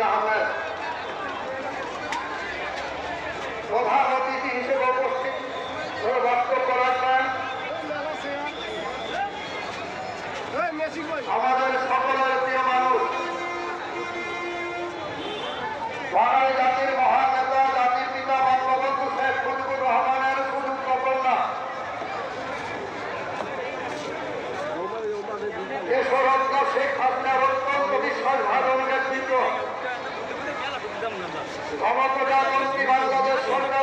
আহমেদ প্রধান অতিথি হিসেবে উপস্থিত বক্তব্য রাখবেন আমাদের সকলের প্রিয় মানুষ বাঙালি জাতির মহান নেতা জাতির পিতা বঙ্গবন্ধু শেখ মুজিবুর রহমানের সুযোগ্য কন্যা দেশরত্ন শেখ হাসিনার অত্যন্ত বিশ্বাসভাজন নেতৃত্ব ক্ষমতামন্ত্রী বাংলাদেশ সরকার